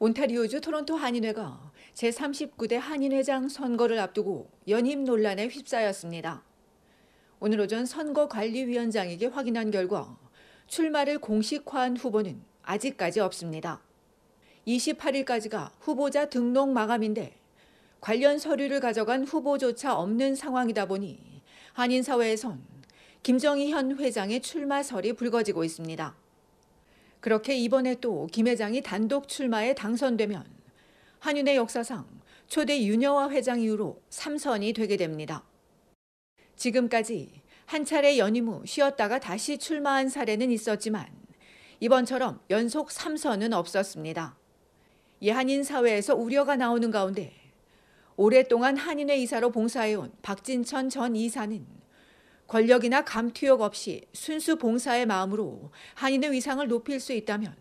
온타리오주 토론토 한인회가 제39대 한인회장 선거를 앞두고 연임 논란에 휩싸였습니다. 오늘 오전 선거관리위원장에게 확인한 결과 출마를 공식화한 후보는 아직까지 없습니다. 28일까지가 후보자 등록 마감인데 관련 서류를 가져간 후보조차 없는 상황이다 보니 한인사회에선 김정희 현 회장의 출마설이 불거지고 있습니다. 그렇게 이번에 또 김 회장이 단독 출마에 당선되면 한인회 역사상 초대 유녀화 회장 이후로 3선이 되게 됩니다. 지금까지 한 차례 연임 후 쉬었다가 다시 출마한 사례는 있었지만 이번처럼 연속 3선은 없었습니다. 이 한인 사회에서 우려가 나오는 가운데 오랫동안 한인회 이사로 봉사해온 박진천 전 이사는 권력이나 감투욕 없이 순수 봉사의 마음으로 한인의 위상을 높일 수 있다면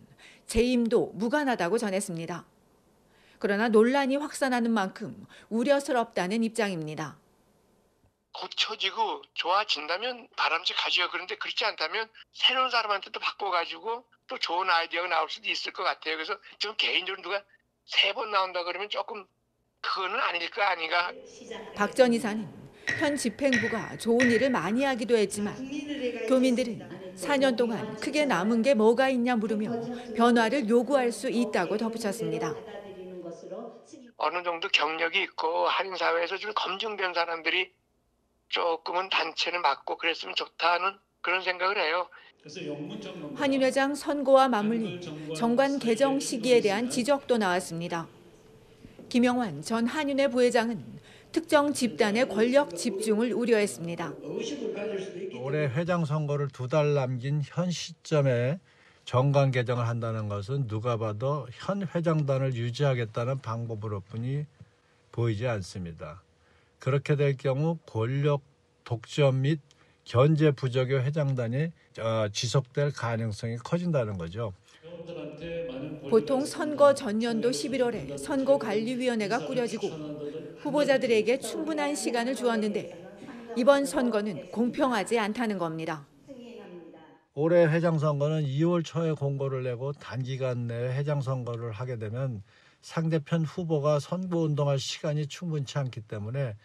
재임도 무관하다고 전했습니다. 그러나 논란이 확산하는 만큼 우려스럽다는 입장입니다. 고쳐지고 좋아진다면 바람직하죠. 그런데 그렇지 않다면 새로운 사람한테 또 바꿔가지고 또 좋은 아이디어가 나올 수도 있을 것 같아요. 그래서 좀 개인적으로 누가 3번 나온다 그러면 조금 그거는 아닌가. 박 전 이사는 현 집행부가 좋은 일을 많이 하기도 했지만 교민들은 4년 동안 크게 남은 게 뭐가 있냐 물으며 변화를 요구할 수 있다고 덧붙였습니다. 어느 정도 경력이 있고 한인사회에서 좀 검증된 사람들이 조금은 단체를 맡고 그랬으면 좋다는 그런 생각을 해요. 한인회장 선거와 맞물린 정관 개정 시기에 대한 지적도 나왔습니다. 김영환 전 한인회 부회장은 특정 집단의 권력 집중을 우려했습니다. 올해 회장 선거를 2달 남긴 현 시점에 정관 개정을 한다는 것은 누가 봐도 현 회장단을 유지하겠다는 방법으로 뿐이 보이지 않습니다. 그렇게 될 경우 권력 독점 및 견제 부적의 회장단이 지속될 가능성이 커진다는 거죠. 보통 선거 전년도 11월에 선거관리위원회가 꾸려지고 후보자들에게 충분한 시간을 주었는데 이번 선거는 공평하지 않다는 겁니다. 올해 회장 선거는 2월 초에 공고를 내고 단기간 내에 회장 선거를 하게 되면 상대편 후보가 선거운동할 시간이 충분치 않기 때문에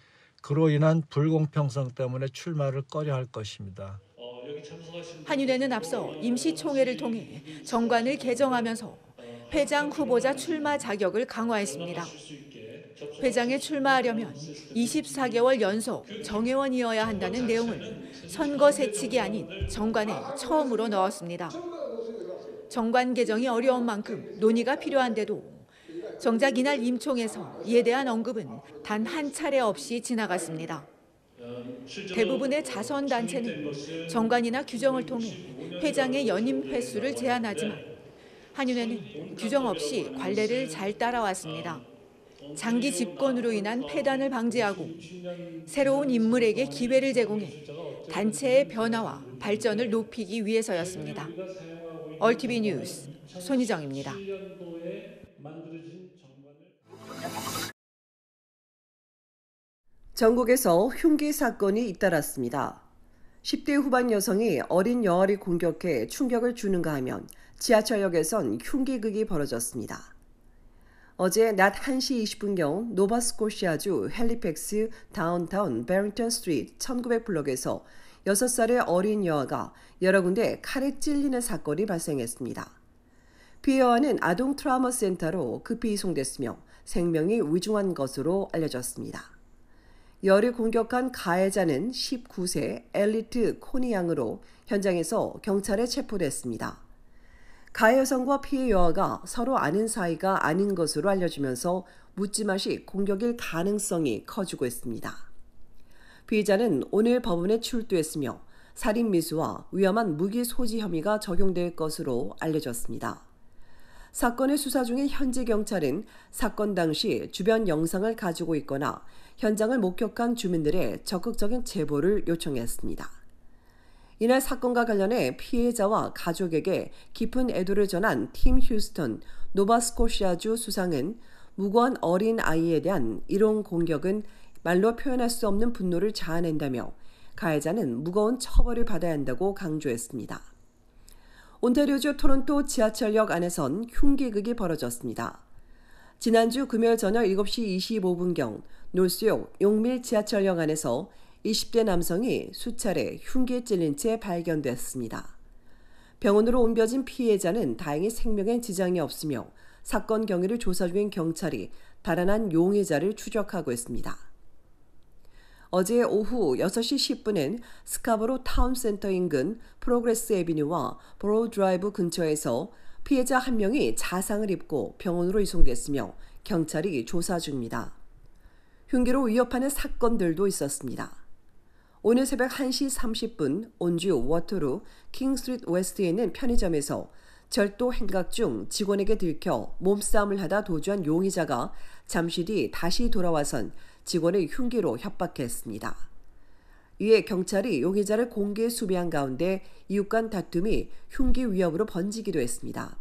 그로 인한 불공평성 때문에 출마를 꺼려할 것입니다. 한인회는 앞서 임시총회를 통해 정관을 개정하면서 회장 후보자 출마 자격을 강화했습니다. 회장에 출마하려면 24개월 연속 정회원이어야 한다는 내용을 선거 세칙이 아닌 정관에 처음으로 넣었습니다. 정관 개정이 어려운 만큼 논의가 필요한데도 정작 이날 임총에서 이에 대한 언급은 단 한 차례 없이 지나갔습니다. 대부분의 자선단체는 정관이나 규정을 통해 회장의 연임 횟수를 제한하지만 한인회는 규정 없이 관례를 잘 따라왔습니다. 장기 집권으로 인한 폐단을 방지하고 새로운 인물에게 기회를 제공해 단체의 변화와 발전을 높이기 위해서였습니다. 얼티비 뉴스 손희정입니다. 전국에서 흉기 사건이 잇따랐습니다. 10대 후반 여성이 어린 여아를 공격해 충격을 주는가 하면 지하철역에선 흉기극이 벌어졌습니다. 어제 낮 1시 20분경 노바스코시아주 헬리팩스 다운타운 베링턴 스트리트 1900블럭에서 6살의 어린 여아가 여러 군데 칼에 찔리는 사건이 발생했습니다. 피해 여아는 아동 트라우마 센터로 급히 이송됐으며 생명이 위중한 것으로 알려졌습니다. 여아를 공격한 가해자는 19세 엘리트 코니 양으로 현장에서 경찰에 체포됐습니다. 가해 여성과 피해 여아가 서로 아는 사이가 아닌 것으로 알려지면서 묻지마시 공격일 가능성이 커지고 있습니다. 피해자는 오늘 법원에 출두했으며 살인 미수와 위험한 무기 소지 혐의가 적용될 것으로 알려졌습니다. 사건의 수사 중인 현지 경찰은 사건 당시 주변 영상을 가지고 있거나 현장을 목격한 주민들의 적극적인 제보를 요청했습니다. 이날 사건과 관련해 피해자와 가족에게 깊은 애도를 전한 팀 휴스턴 노바스코시아주 수상은 무고한 어린 아이에 대한 이런 공격은 말로 표현할 수 없는 분노를 자아낸다며 가해자는 무거운 처벌을 받아야 한다고 강조했습니다. 온타리오주 토론토 지하철역 안에선 흉기극이 벌어졌습니다. 지난주 금요일 저녁 7시 25분경 놀수역 용밀 지하철역 안에서 20대 남성이 수차례 흉기에 찔린 채 발견됐습니다. 병원으로 옮겨진 피해자는 다행히 생명에 지장이 없으며 사건 경위를 조사 중인 경찰이 달아난 용의자를 추적하고 있습니다. 어제 오후 6시 10분엔 스카버로 타운센터 인근 프로그레스 애비뉴와 보로우 드라이브 근처에서 피해자 한 명이 자상을 입고 병원으로 이송됐으며 경찰이 조사 중입니다. 흉기로 위협하는 사건들도 있었습니다. 오늘 새벽 1시 30분 온주 워터루 킹스트리트 웨스트에 있는 편의점에서 절도 행각 중 직원에게 들켜 몸싸움을 하다 도주한 용의자가 잠시 뒤 다시 돌아와선 직원을 흉기로 협박했습니다. 이에 경찰이 용의자를 공개 수배한 가운데 이웃 간 다툼이 흉기 위협으로 번지기도 했습니다.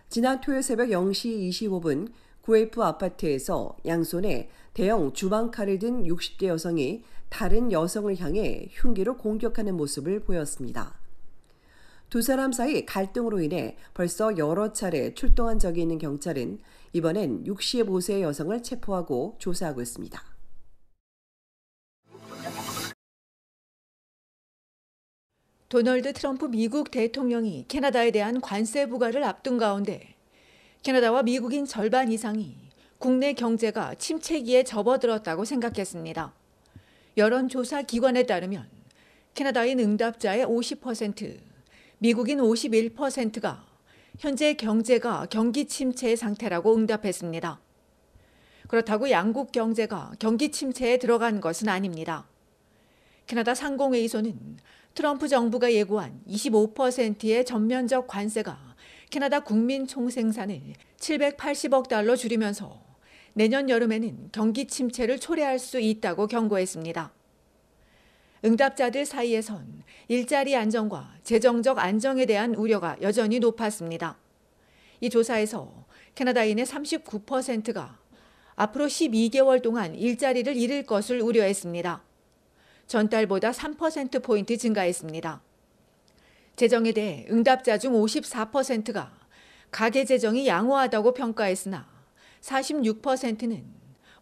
지난 토요일 새벽 0시 25분 구엘프 아파트에서 양손에 대형 주방칼을 든 60대 여성이 다른 여성을 향해 흉기로 공격하는 모습을 보였습니다. 두 사람 사이 갈등으로 인해 벌써 여러 차례 출동한 적이 있는 경찰은 이번엔 65세 여성을 체포하고 조사하고 있습니다. 도널드 트럼프 미국 대통령이 캐나다에 대한 관세 부과를 앞둔 가운데 캐나다와 미국인 절반 이상이 국내 경제가 침체기에 접어들었다고 생각했습니다. 여론조사 기관에 따르면 캐나다인 응답자의 50%, 미국인 51%가 현재 경제가 경기 침체 상태라고 응답했습니다. 그렇다고 양국 경제가 경기 침체에 들어간 것은 아닙니다. 캐나다 상공회의소는 트럼프 정부가 예고한 25%의 전면적 관세가 캐나다 국민 총생산을 780억 달러 줄이면서 내년 여름에는 경기 침체를 초래할 수 있다고 경고했습니다. 응답자들 사이에선 일자리 안정과 재정적 안정에 대한 우려가 여전히 높았습니다. 이 조사에서 캐나다인의 39%가 앞으로 12개월 동안 일자리를 잃을 것을 우려했습니다. 전달보다 3%포인트 증가했습니다. 재정에 대해 응답자 중 54%가 가계 재정이 양호하다고 평가했으나 46%는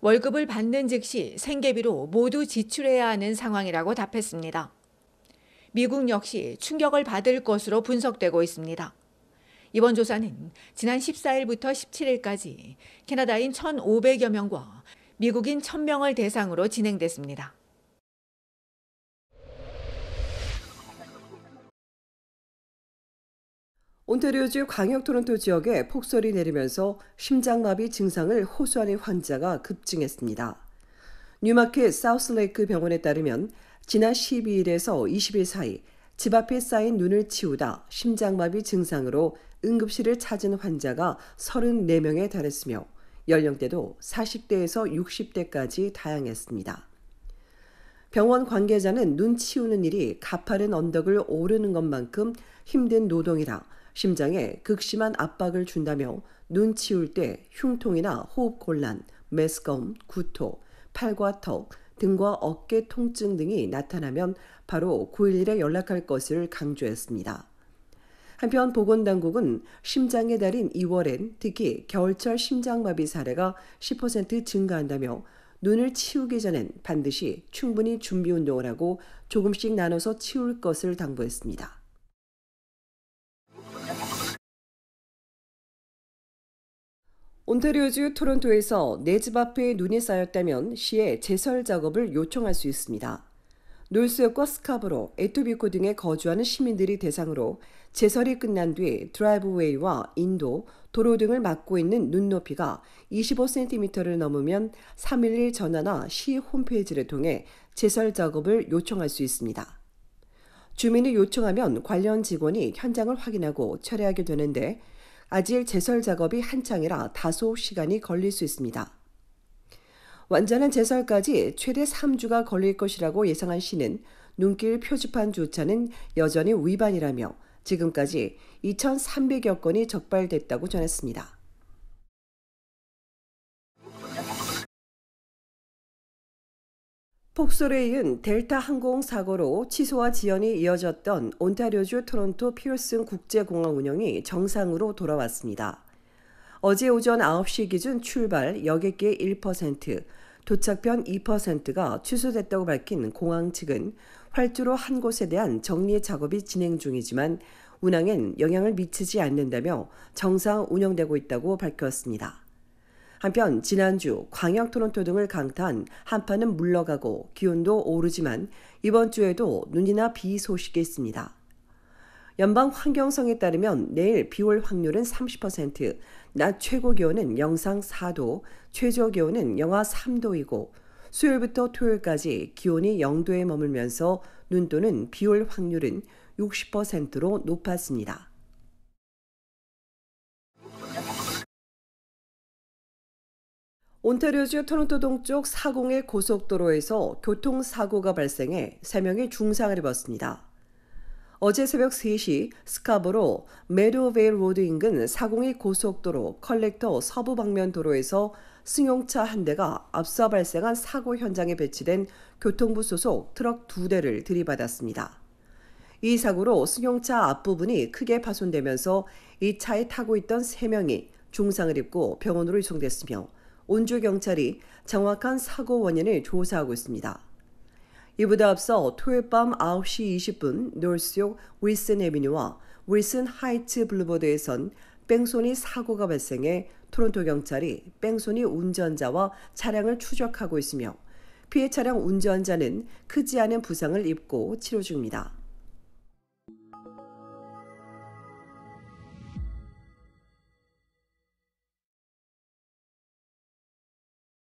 월급을 받는 즉시 생계비로 모두 지출해야 하는 상황이라고 답했습니다. 미국 역시 충격을 받을 것으로 분석되고 있습니다. 이번 조사는 지난 14일부터 17일까지 캐나다인 1,500여 명과 미국인 1,000명을 대상으로 진행됐습니다. 온타리오주 광역 토론토 지역에 폭설이 내리면서 심장마비 증상을 호소하는 환자가 급증했습니다. 뉴마켓 사우스레이크 병원에 따르면 지난 12일에서 20일 사이 집 앞에 쌓인 눈을 치우다 심장마비 증상으로 응급실을 찾은 환자가 34명에 달했으며 연령대도 40대에서 60대까지 다양했습니다. 병원 관계자는 눈 치우는 일이 가파른 언덕을 오르는 것만큼 힘든 노동이라 심장에 극심한 압박을 준다며 눈 치울 때 흉통이나 호흡곤란, 메스꺼움, 구토, 팔과 턱, 등과 어깨 통증 등이 나타나면 바로 911에 연락할 것을 강조했습니다. 한편 보건당국은 심장의 달인 2월엔 특히 겨울철 심장마비 사례가 10% 증가한다며 눈을 치우기 전엔 반드시 충분히 준비 운동을 하고 조금씩 나눠서 치울 것을 당부했습니다. 온타리오주 토론토에서 내 집 앞에 눈이 쌓였다면 시에 제설 작업을 요청할 수 있습니다. 놀수역과 스카버로, 에토비코 등에 거주하는 시민들이 대상으로 제설이 끝난 뒤 드라이브웨이와 인도, 도로 등을 막고 있는 눈높이가 25cm를 넘으면 311 전화나 시 홈페이지를 통해 제설 작업을 요청할 수 있습니다. 주민이 요청하면 관련 직원이 현장을 확인하고 철회하게 되는데 아직 제설 작업이 한창이라 다소 시간이 걸릴 수 있습니다. 완전한 제설까지 최대 3주가 걸릴 것이라고 예상한 시는 눈길 표지판조차는 여전히 위반이라며 지금까지 2,300여 건이 적발됐다고 전했습니다. 폭설에 이은 델타 항공 사고로 취소와 지연이 이어졌던 온타리오주 토론토 피어슨 국제공항 운영이 정상으로 돌아왔습니다. 어제 오전 9시 기준 출발 여객기의 1%, 도착편 2%가 취소됐다고 밝힌 공항 측은 활주로 한 곳에 대한 정리 작업이 진행 중이지만 운항엔 영향을 미치지 않는다며 정상 운영되고 있다고 밝혔습니다. 한편 지난주 광양 토론토 등을 강타한 한파는 물러가고 기온도 오르지만 이번 주에도 눈이나 비 소식이 있습니다. 연방 환경성에 따르면 내일 비 올 확률은 30%, 낮 최고 기온은 영상 4도, 최저 기온은 영하 3도이고 수요일부터 토요일까지 기온이 0도에 머물면서 눈 또는 비 올 확률은 60%로 높았습니다. 온타리오주 토론토 동쪽 401 고속도로에서 교통사고가 발생해 3명이 중상을 입었습니다. 어제 새벽 3시 스카보로 메도베일 로드 인근 401 고속도로 컬렉터 서부 방면 도로에서 승용차 한 대가 앞서 발생한 사고 현장에 배치된 교통부 소속 트럭 2대를 들이받았습니다. 이 사고로 승용차 앞부분이 크게 파손되면서 이 차에 타고 있던 3명이 중상을 입고 병원으로 이송됐으며 온주경찰이 정확한 사고 원인을 조사하고 있습니다. 이보다 앞서 토요일 밤 9시 20분 노스역 윌슨 애비뉴와 윌슨 하이츠 블루보드에선 뺑소니 사고가 발생해 토론토 경찰이 뺑소니 운전자와 차량을 추적하고 있으며 피해 차량 운전자는 크지 않은 부상을 입고 치료 중입니다.